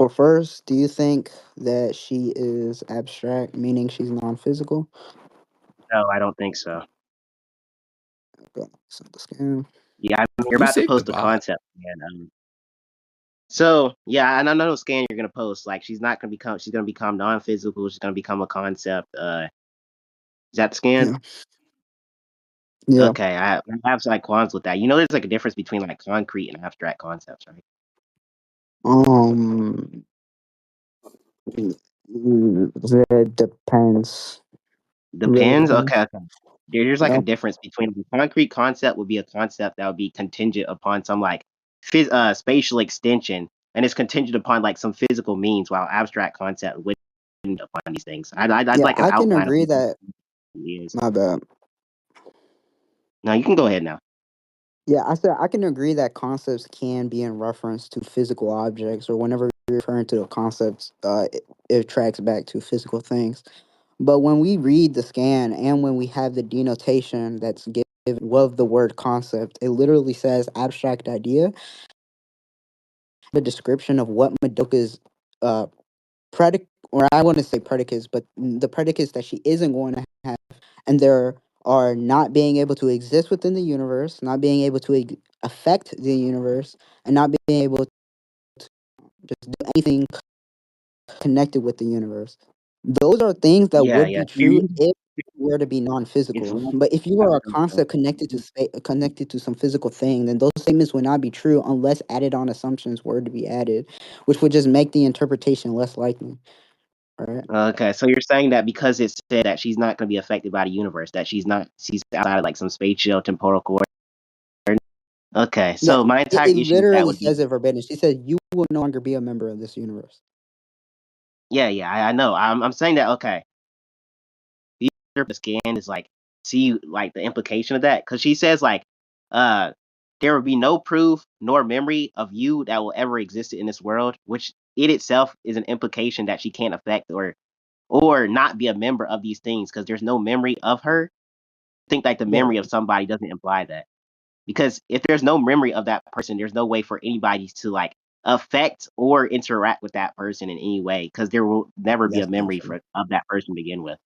for first, do you think that she is abstract, meaning she's non-physical? No, I don't think so. Okay, so the scan. Yeah, I mean, you're Who about to saved the post a bot? concept, man. So yeah, and I know the scan you're gonna post. Like, she's not gonna become. She's gonna become non-physical. She's gonna become a concept. Is that the scan? Yeah, yeah. Okay, I have like qualms with that. You know, there's like a difference between like concrete and abstract concepts, right? Um, that depends. Really Depends. Okay, depends. okay. There's like a Yeah, difference between a concrete concept would be a concept that would be contingent upon some like spatial extension, and it's contingent upon like some physical means, while abstract concept wouldn't upon these things. I'd yeah. like an I can outline of agree what that. it is. My bad. Now you can go ahead now. Yeah, I said I can agree that concepts can be in reference to physical objects, or whenever you're referring to a concept, it tracks back to physical things. But when we read the scan and when we have the denotation that's given of the word concept, it literally says abstract idea, the description of what Madoka's uh or I want to say predicates, but the predicates that she isn't going to have, and there are not being able to exist within the universe, not being able to affect the universe, and not being able to just do anything connected with the universe. Those are things that Yeah, would yeah. be true if it were to be It's non-physical. less But if you are a physical. concept connected to connected to some physical thing, then those statements would not be true unless added on assumptions were to be added, which would just make the interpretation less likely. All right. Okay, so you're saying that because it said that she's not going to be affected by the universe, that she's outside of like some spatial temporal coordinate. Okay, Yeah, so my entire it issue with that literally would be, says it verbatim. She said, "You will no longer be a member of this universe." yeah, yeah, I know. I'm saying that okay. The scan is like see like the implication of that because she says like uh there will be no proof nor memory of you that will ever exist in this world, which it itself is an implication that she can't affect or not be a member of these things because there's no memory of her. I think like the Yeah, memory of somebody doesn't imply that. Because if there's no memory of that person, there's no way for anybody to like affect or interact with that person in any way because there will never be a that's not memory true. of that person to begin with.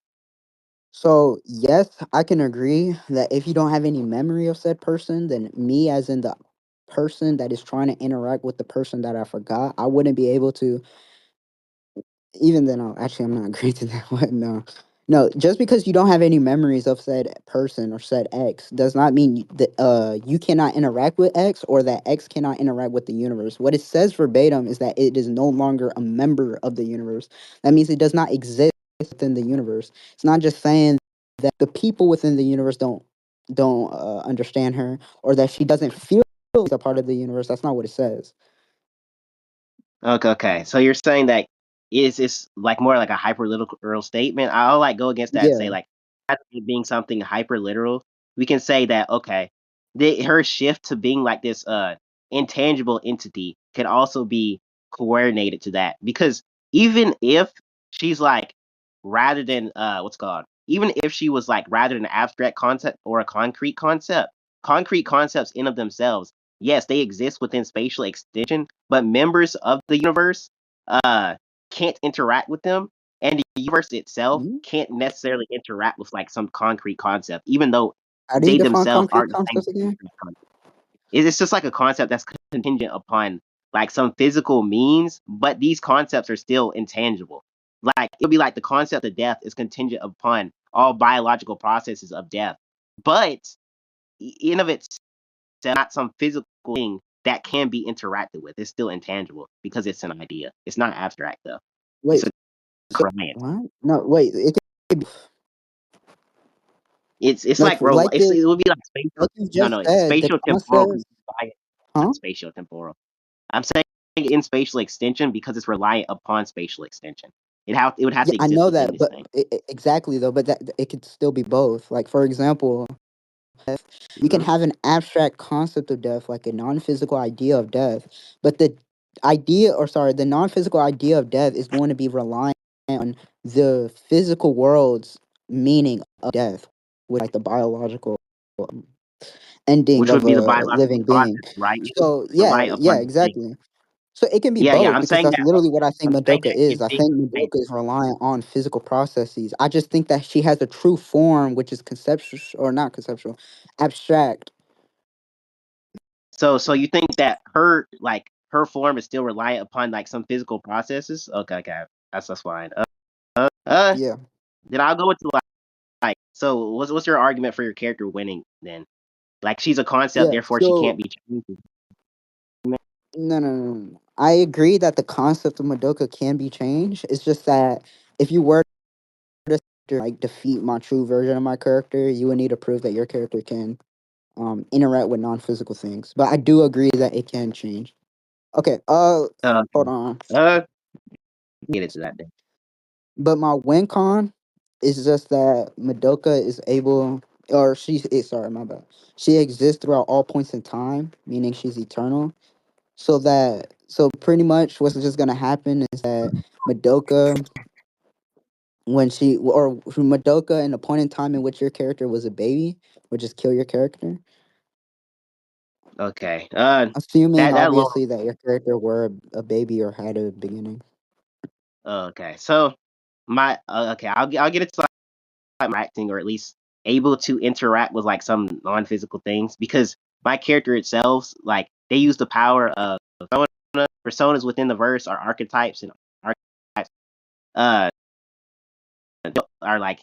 So yes, I can agree that if you don't have any memory of said person, then me, as in the person that is trying to interact with the person that I forgot, I wouldn't be able to. Even then, actually, I'm not agreeing to that one. No, no. Just because you don't have any memories of said person or said X does not mean that you cannot interact with X, or that X cannot interact with the universe. What it says verbatim is that it is no longer a member of the universe. That means it does not exist within the universe. It's not just saying that the people within the universe don't understand her, or that she doesn't feel like a part of the universe. That's not what it says. Okay, okay. So you're saying that is it's like more like a hyper literal statement. I'll like go against that and say Yeah. like rather than being something hyper literal, we can say that okay, her shift to being like this intangible entity can also be coordinated to that because even if she's like rather than what's called even if she was like rather than an abstract concept or a concrete concepts in of themselves, yes, they exist within spatial extension, but members of the universe uh can't interact with them, and the universe itself Mhm. can't necessarily interact with like some concrete concept, even though How do you they define themselves concrete aren't the same concepts again? concept. It's just like a concept that's contingent upon like some physical means, but these concepts are still intangible. Like it'll be like the concept of death is contingent upon all biological processes of death, but in of itself, not some physical thing that can be interacted with. It's still intangible because it's an idea. It's not abstract though. It's Wait, a so client. what? No, wait. It can be It's like like bro. like the It would be like spatial. like you No, just no. said. The Spatial temporal concept, is huh? spatial temporal. I'm saying in spatial extension because it's reliant upon spatial extension. It would have Yeah, to I exist know within that, this but thing. exactly though. But that it could still be both. Like for example, you can Hmm. have an abstract concept of death, like a non-physical idea of death, but the idea, or sorry, the non-physical idea of death is going to be reliant on the physical world's meaning of death, with like the biological um, ending Which would of be the a biological living being. process, right? So It's yeah, reliant yeah, upon this thing. exactly. So it can be Yeah, yeah. both I'm because saying that's that. literally what I think I'm saying Madoka that is. it I being think reliant. Madoka is reliant on physical processes. I just think that she has a true form, which is conceptual or not conceptual, abstract. So you think that her form is still reliant upon like some physical processes? Okay, okay. That's fine. Uh, Yeah, then I'll go with like. So what's your argument for your character winning then? Like she's a concept, yeah. therefore she can't So be changed. no. I agree that the concept of Madoka can be changed. It's just that if you were to like defeat my true version of my character, you would need to prove that your character can interact with non-physical things. But I do agree that it can change. Okay, hold Okay. on. Uh, get into that then. But my win con is just that Madoka is able, or sorry, my bad. She exists throughout all points in time, meaning she's eternal. So pretty much what's just gonna happen is that Madoka, Madoka in the point in time in which your character was a baby, would just kill your character. Okay. Assuming That alone. obviously that your character were a baby or had a beginning. Okay. So my okay, I'll get into like my acting or at least able to interact with like some non-physical things because my character itself, like they use the power of personas within the verse are archetypes and archetypes uh are like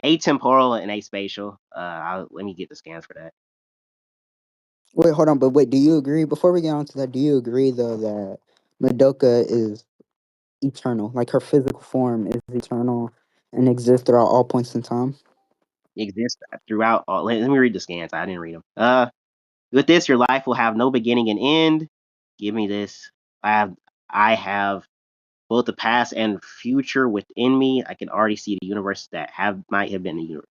atemporal and aspatial. Let me get the scans for that. Wait, hold on, but wait, do you agree? Before we get on to that, do you agree though that Madoka is eternal? Like her physical form is eternal and exists throughout all points in time? Exist throughout all. Let me read the scans. I didn't read them. With this, your life will have no beginning and end. Give me this. I have I have both the past and future within me. I can already see the universe that have might have been the universe.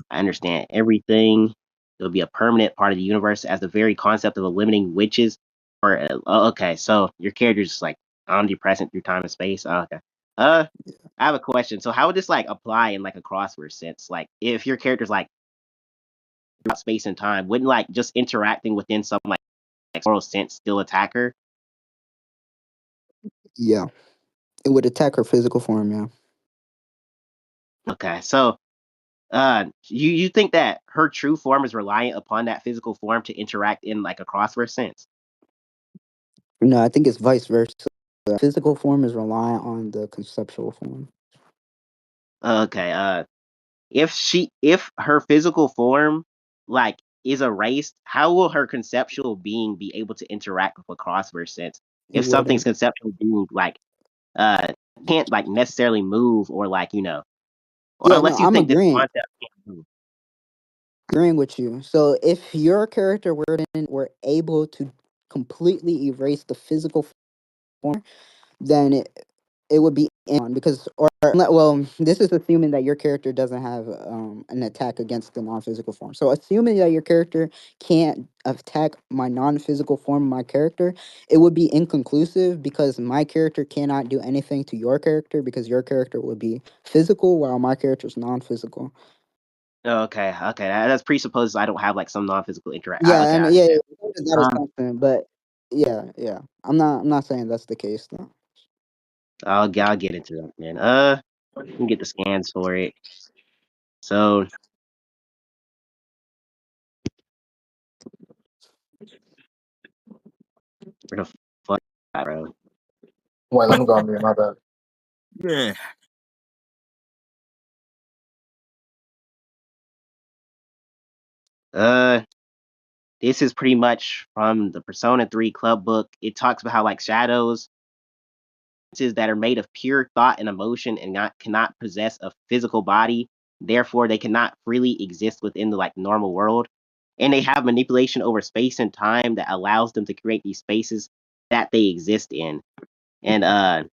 I understand everything. It'll be a permanent part of the universe as the very concept of eliminating witches. Or okay, so your character's just like omnipresent through time and space. Oh, okay. Uh, I have a question. So how would this like apply in like a crossword sense? Like if your character's like throughout space and time, wouldn't like just interacting within some like moral sense still attack her? Yeah, it would attack her physical form. Yeah. Okay, so you think that her true form is reliant upon that physical form to interact in like a crossword sense? No, I think it's vice versa. The physical form is reliant on the conceptual form. Okay, if her physical form like is erased, how will her conceptual being be able to interact with a crossword sense? It If something's wouldn't. conceptual being like uh can't like necessarily move or like or Yeah, no, unless you I'm think this agreeing. concept can't move. Agreeing with you. So if your character were able to completely erase the physical form, then it would be on because well, this is assuming that your character doesn't have an attack against the non-physical form. So assuming that your character can't attack my non-physical form of my character, it would be inconclusive because my character cannot do anything to your character because your character would be physical while my character is non-physical. Okay, okay, that presupposes I don't have like some non-physical interact. Yeah, Okay, and I yeah, understand. that Um, assumption, but yeah. I'm not saying that's the case though. I'll get into that, man. You can get the scans for it. So where the fuck, bro? Wait, let me go on mute. My bad. Yeah. Uh, this is pretty much from the Persona 3 club book. It talks about how like shadows that are made of pure thought and emotion and not cannot possess a physical body. Therefore, they cannot freely exist within the like normal world. And they have manipulation over space and time that allows them to create these spaces that they exist in. And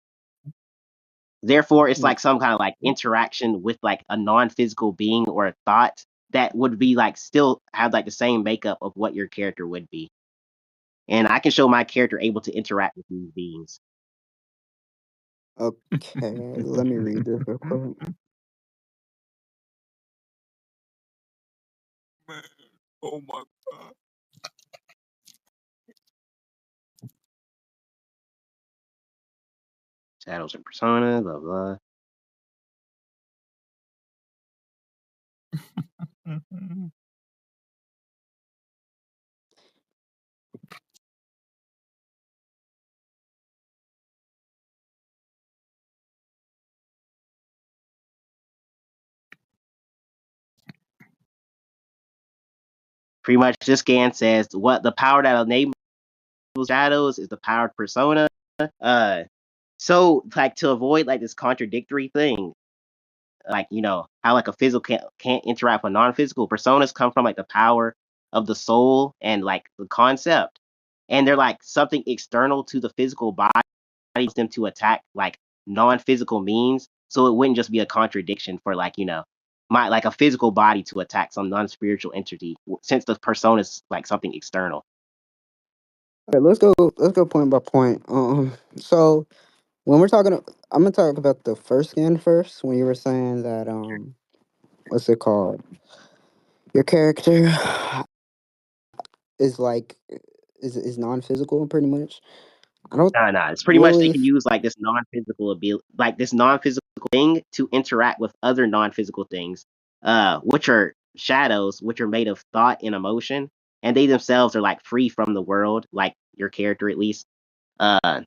therefore it's Yeah. like some kind of like interaction with like a non-physical being or a thought that would be like still have like the same makeup of what your character would be. And I can show my character able to interact with these beings. Okay, let me read this real quick. Man. Oh my god. Shadows and persona, blah blah. Pretty much, this scan says what the power that enables shadows is the powered persona. Uh, so like to avoid like this contradictory thing, like how like a physical can't interact with non-physical personas come from like the power of the soul and like the concept, and they're like something external to the physical body them to attack like non-physical means, so it wouldn't just be a contradiction for like my like a physical body to attack some non-spiritual entity since the persona is like something external. All right, let's go point by point. So when we're talking, I'm gonna talk about the first scan first. When you were saying that, what's it called? Your character is like is non-physical, pretty much. I don't Nah, nah. It's pretty much they really. can use like this non-physical ability, like this non-physical thing, to interact with other non-physical things, which are shadows, which are made of thought and emotion, and they themselves are like free from the world, like your character at least. Uh,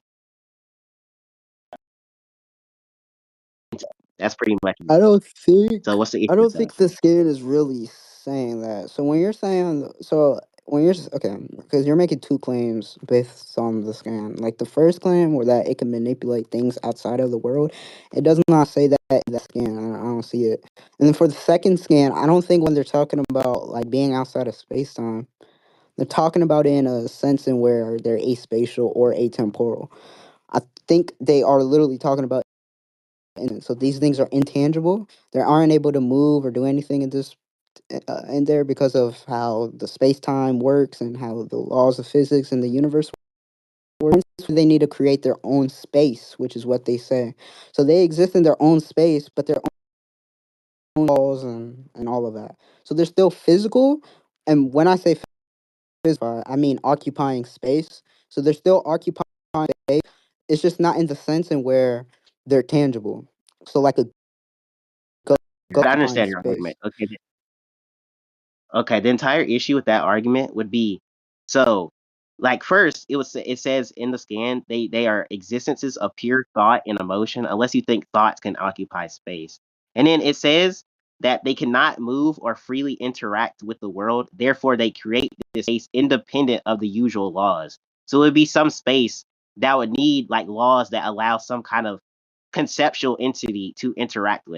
that's pretty much it. I don't think So what's the issue I with don't that? think the skin is really saying that. So when you're saying so when you're okay, because you're making two claims based on the scan. Like the first claim, where that it can manipulate things outside of the world, it does not say that in that scan. I don't see it. And then for the second scan, I don't think when they're talking about like being outside of space time, they're talking about it in a sense in where they're aspatial or atemporal. I think they are literally talking about, and so these things are intangible. They aren't able to move or do anything in this in there because of how the space time works and how the laws of physics and the universe work. They need to create their own space, which is what they say. So they exist in their own space, but their own laws and all of that. So they're still physical. And when I say physical, I mean occupying space. So they're still occupying space. It's just not in the sense in where they're tangible. So like a go I occupying understand your space. argument. Okay, okay, the entire issue with that argument would be so like first it says in the scan they are existences of pure thought and emotion unless you think thoughts can occupy space. And then it says that they cannot move or freely interact with the world, therefore they create this space independent of the usual laws. So it would be some space that would need like laws that allow some kind of conceptual entity to interact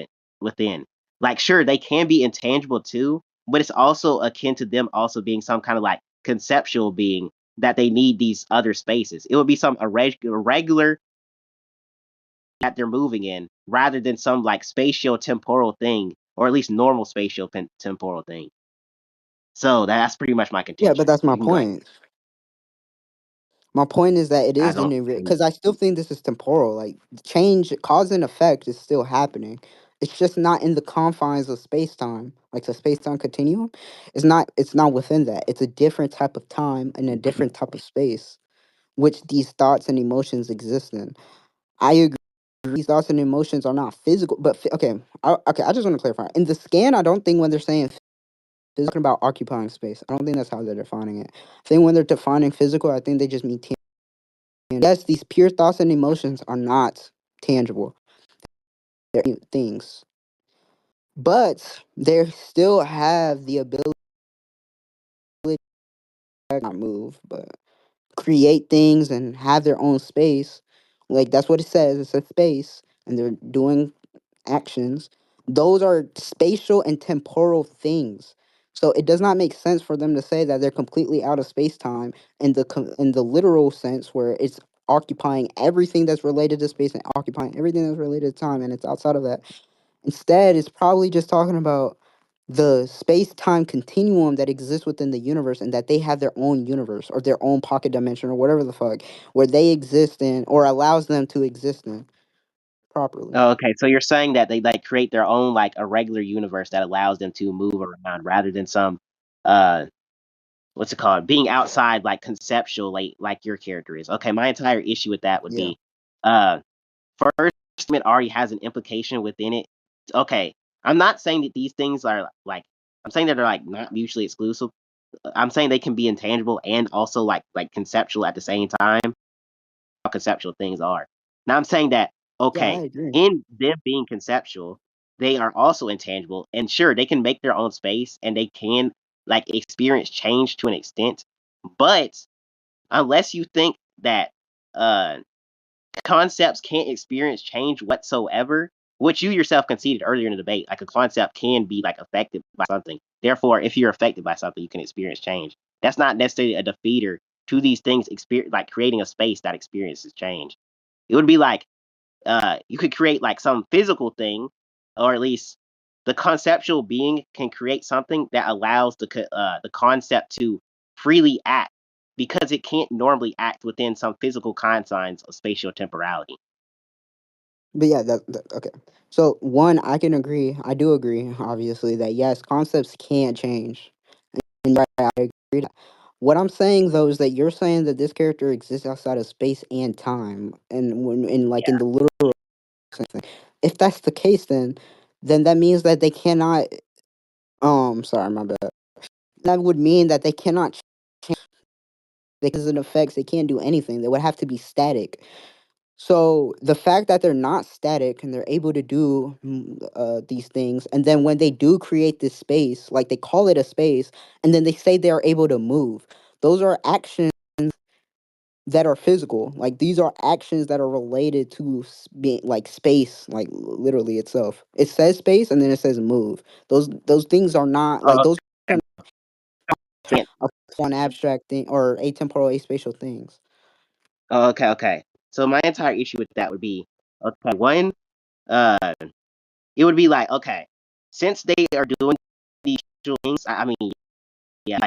within. Like sure, they can be intangible too, but it's also akin to them also being some kind of like conceptual being that they need these other spaces. It would be some irregular that they're moving in rather than some like spatial temporal thing, or at least normal spatial temporal thing. So that's pretty much my Yeah, but contention. that's my You can go ahead. point. My point is that it I is don't. in because I still think this is temporal. Like change, cause and effect is still happening. It's just not in the confines of space time, like the space time continuum. It's not within that. It's a different type of time and a different type of space, which these thoughts and emotions exist in. I agree. These thoughts and emotions are not physical, but okay. Okay, I just want to clarify. In the scan, I don't think when they're saying they're talking about occupying space. I don't think that's how they're defining it. I think when they're defining physical, I think they just mean yes, these pure thoughts and emotions are not tangible. They're things. But they still have the ability to not move, but create things and have their own space. Like that's what it says. It's a space and they're doing actions. Those are spatial and temporal things. So it does not make sense for them to say that they're completely out of space time in in the literal sense where it's occupying everything that's related to space and occupying everything that's related to time and it's outside of that. Instead, it's probably just talking about the space time continuum that exists within the universe and that they have their own universe or their own pocket dimension or whatever the fuck where they exist in or allows them to exist in properly. Oh, okay, so you're saying that they like create their own like a regular universe that allows them to move around rather than some uh what's it called, being outside like conceptual like your character is. Okay, my entire issue with that would Yeah. be uh first statement already has an implication within it. Okay, I'm not saying that these things are like I'm saying that they're like not mutually exclusive. I'm saying they can be intangible and also like conceptual at the same time. How conceptual things are. Now I'm saying that Yeah, I okay, agree. in them being conceptual, they are also intangible, and sure they can make their own space and they can like experience change to an extent, but unless you think that uh concepts can't experience change whatsoever, which you yourself conceded earlier in the debate, like a concept can be like affected by something. Therefore, if you're affected by something, you can experience change. That's not necessarily a defeater to these things, like creating a space that experiences change. It would be like you could create like some physical thing, or at least the conceptual being can create something that allows the concept to freely act because it can't normally act within some physical confines of spatial temporality. But yeah, that okay. So one, I can agree. I do agree, obviously, that yes, concepts can't change. And right, I agree. What I'm saying though is that you're saying that this character exists outside of space and time, and when in like in the literal sense. If that's the case, then that means that they cannot. Sorry, my bad. That would mean that they cannot change because it affects. They can't do anything. They would have to be static. So the fact that they're not static and they're able to do these things, and then when they do create this space, like they call it a space, and then they say they are able to move. Those are actions that are physical. Like these are actions that are related to being like space, like literally itself. It says space, and then it says move. Those things are not like Uh, those are okay, not fun abstract thing or atemporal aspatial things. okay, okay. So my entire issue with that would be okay. One, uh, it would be like okay, since they are doing these things, I mean, yeah,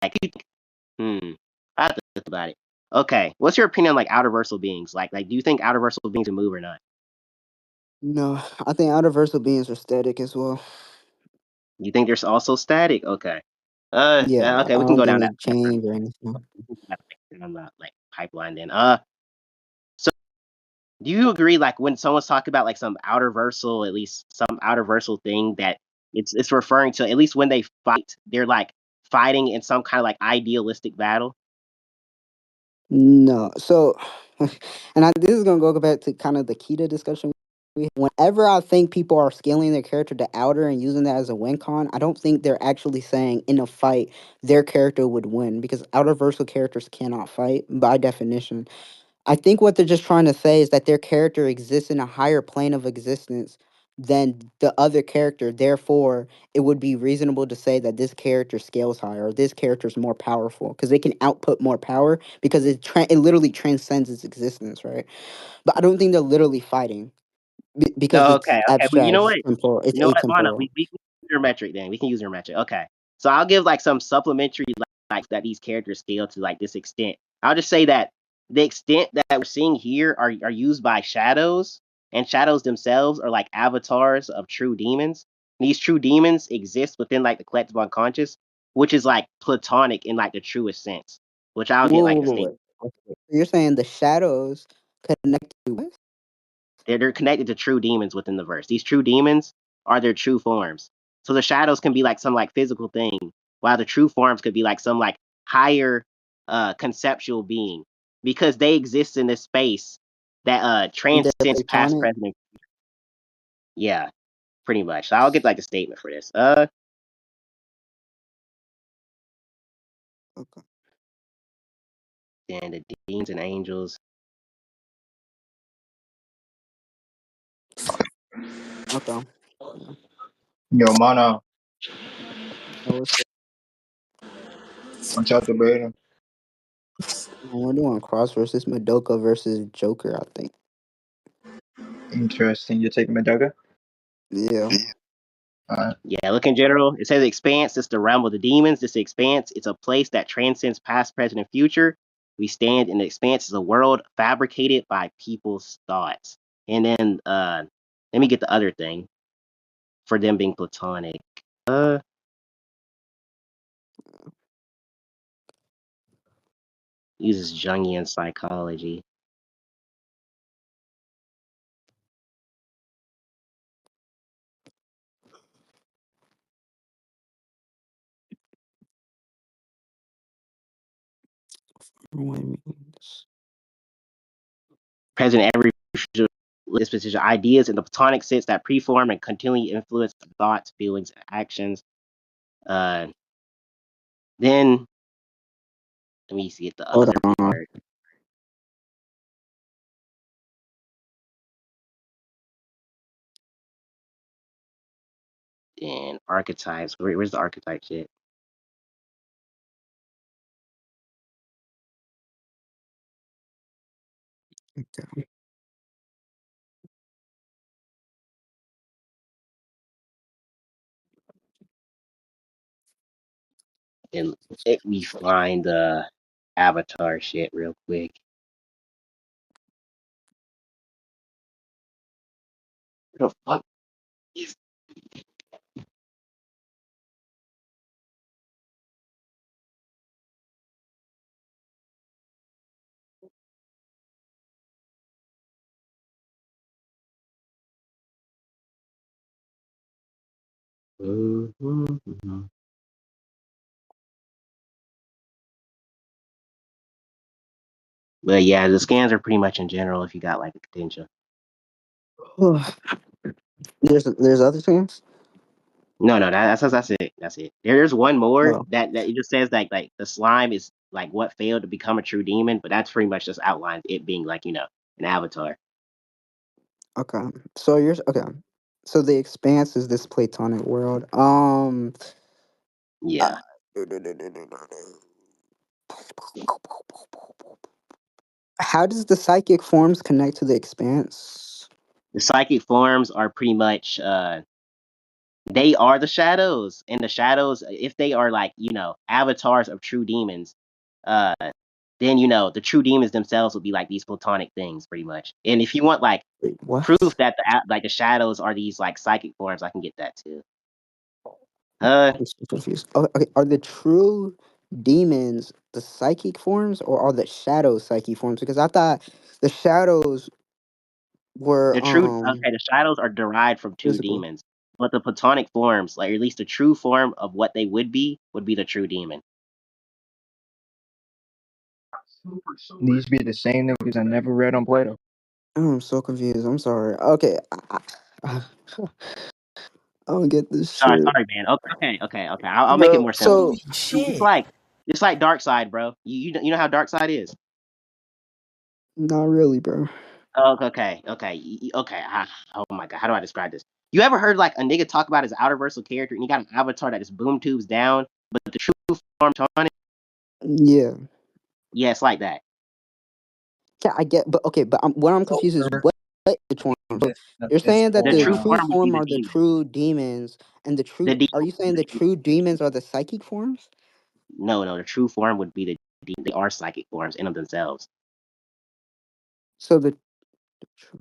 like hmm. I have to think about it. Okay, what's your opinion on like outer versal beings? Like, do you think outer versal beings can move or not? No, I think universal beings are static as well. You think there's also static? Okay. Yeah, Okay, I we can don't go think down they that change or anything. on the like pipeline then. So do you agree like when someone's talking about like some outer versal, at least some outer versal thing that it's referring to at least when they fight, they're like fighting in some kind of like idealistic battle? No. So, this is gonna go back to kind of the Kita discussion. Whenever I think people are scaling their character to outer and using that as a win con, I don't think they're actually saying in a fight their character would win because outer versal characters cannot fight by definition. I think what they're just trying to say is that their character exists in a higher plane of existence than the other character. Therefore, it would be reasonable to say that this character scales higher or this character is more powerful because they can output more power because it literally transcends its existence, right? But I don't think they're literally fighting because Okay, it's okay, but you abstract, know it's what? temporal, it's You know what, Lana? atemporal. We can use your metric then. We can use your metric. Okay. So I'll give like some supplementary like that these characters scale to like this extent. I'll just say that the extent that we're seeing here are used by shadows, and shadows themselves are like avatars of true demons. These true demons exist within like the collective unconscious, which is like platonic in like the truest sense. Which I'll get Whoa, like whoa, a whoa, state. wait. Okay. You're saying the shadows connect to what? They're connected to true demons within the verse. These true demons are their true forms. So the shadows can be like some like physical thing, while the true forms could be like some like higher conceptual being because they exist in this space that And they're transcends past, platonic. present, and yeah, pretty much. So I'll get like a statement for this. Okay. And the demons and angels. Okay. Yeah. Yo, mana, So what's what y'all debating? we're doing cross versus Madoka versus Joker, I think. Interesting. You take Madoka? Yeah. Alright. Yeah, look in general. It says expanse. It's the realm of the demons. This expanse. It's a place that transcends past, present, and future. We stand in the expanse is a world fabricated by people's thoughts. And then let me get the other thing for them being platonic. Uh uses Jungian psychology. Everyone means. Present in every disposition, ideas in the Platonic sense that preform and continually influence thoughts, feelings, and actions. Uh, then let me see the Hold other on. part. And archetypes. Where's the archetype shit? Okay. And let me find the avatar shit real quick. What the fuck is Mhm. But yeah, the scans are pretty much in general if you got like a potential. There's other things. No, no, that's it. That's it. There's one more Oh, that it just says like the slime is like what failed to become a true demon, but that's pretty much just outlines it being like an avatar. okay. So you're okay. So the expanse is this platonic world. Uh, Yeah, how does the psychic forms connect to the expanse? the psychic forms are pretty much they are the shadows, and the shadows if they are like avatars of true demons, uh, then the true demons themselves will be like these platonic things pretty much. And if you want like Wait, proof what? that the shadows are these like psychic forms, I can get that too. Uh, I'm so confused. Oh, okay, are the true demons the psychic forms, or are the shadows psychic forms? Because I thought the shadows were the true okay, the shadows are derived from true physical. demons, but the platonic forms, like or at least the true form of what they would be the true demon. These be the same niggas I never read on Plato. Oh, I'm so confused. I'm sorry. Okay, I don't get this Sorry, shit, sorry, man. Okay. I'll make it bro. more simple. So It's Shit. like Dark Side, bro. You know how Dark Side is. not really, bro. Oh, okay. Oh my god, how do I describe this? You ever heard like a nigga talk about his outerversal character and he got an avatar that is boom tubes down, but the true form on it? Yeah, Yeah, it's like that. yeah, I get, but okay, but what I'm confused is what which one? So you're It's saying that The the true true form would be form the are the demon. true demons, and the true. The Are you saying the true demons are the psychic forms? no, the true form would be the demon. They are psychic forms in of themselves. So the true,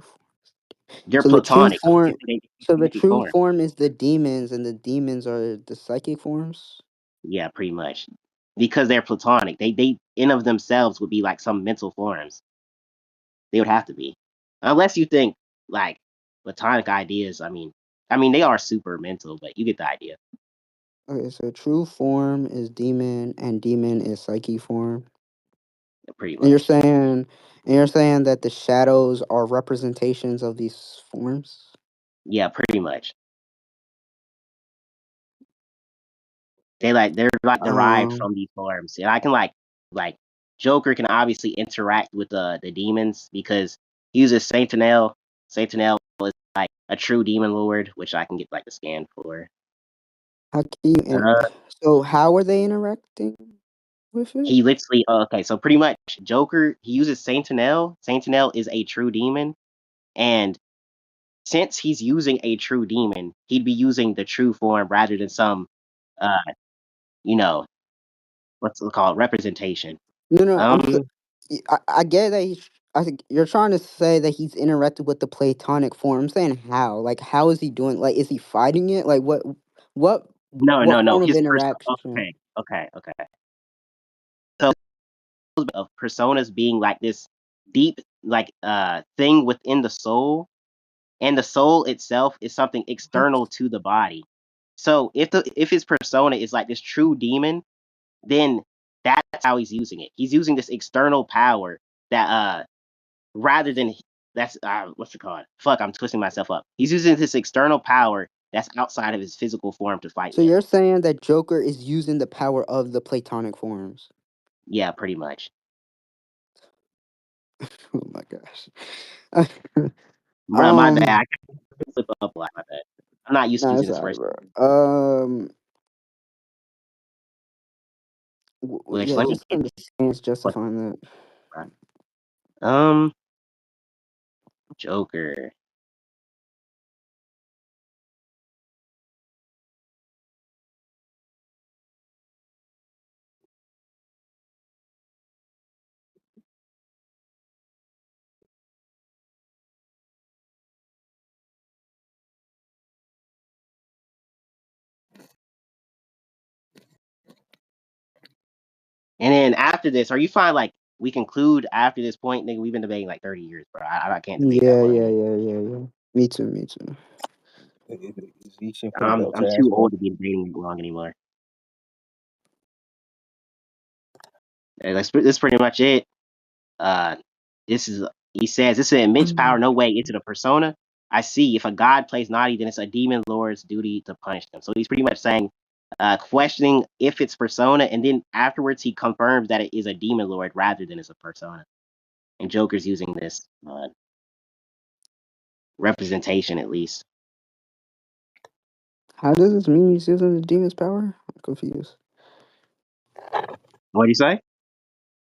They're so the true platonic. form, They so the psychic true form. form is the demons, and the demons are the psychic forms. Yeah, pretty much. Because they're platonic. They in of themselves would be like some mental forms. They would have to be. Unless you think like platonic ideas, I mean they are super mental, but you get the idea. Okay, so true form is demon, and demon is psychic form. Pretty And much. you're saying that the shadows are representations of these forms. Yeah, pretty much. They're like derived Um, from these forms. And I can like Joker can obviously interact with the demons because he uses Saintanel. Saintanel is like a true demon lord, which I can get like the scan for. how can you? Uh, So how are they interacting with it? he literally okay, so pretty much Joker he uses Saintanel. Saintanel is a true demon, and since he's using a true demon, he'd be using the true form rather than some uh you know what's it called representation. No, no, Um, I get that he's. I think you're trying to say that he's interacted with the platonic form. I'm saying how? Like, how is he doing? Like, is he fighting it? Like, what, no, what no, no. form of His interaction? okay. So of personas being like this deep like thing within the soul, and the soul itself is something What? external to the body. So if his persona is like this true demon, then That's how he's using it. He's using this external power that rather than that's what's it called? Fuck, I'm twisting myself up. He's using this external power that's outside of his physical form to fight So him. you're saying that Joker is using the power of the Platonic forms? Yeah, pretty much. Oh my gosh. Bro, my bad. I um, can't flip up a lot. My bad. I'm not used to no, using it's this alright, first. bro. Which Yeah, let me just understand what justifying that. um Joker. And then after this, are you fine? Like we conclude after this point, nigga. We've been debating like 30 years, bro. I can't debate that Yeah, long. yeah, yeah, yeah, yeah. Me too, me too. He should put a belt to I'm your ass, too bro. old to be debating that long anymore. And that's pretty much it. Uh, this is he says this is an immense power, no way into the persona. I see. If a god plays naughty, then it's a demon lord's duty to punish them. So he's pretty much saying, questioning if it's persona, and then afterwards he confirms that it is a demon lord rather than it's a persona. And Joker's using this representation at least. How does this mean he's using the demon's power? I'm confused. What do you say?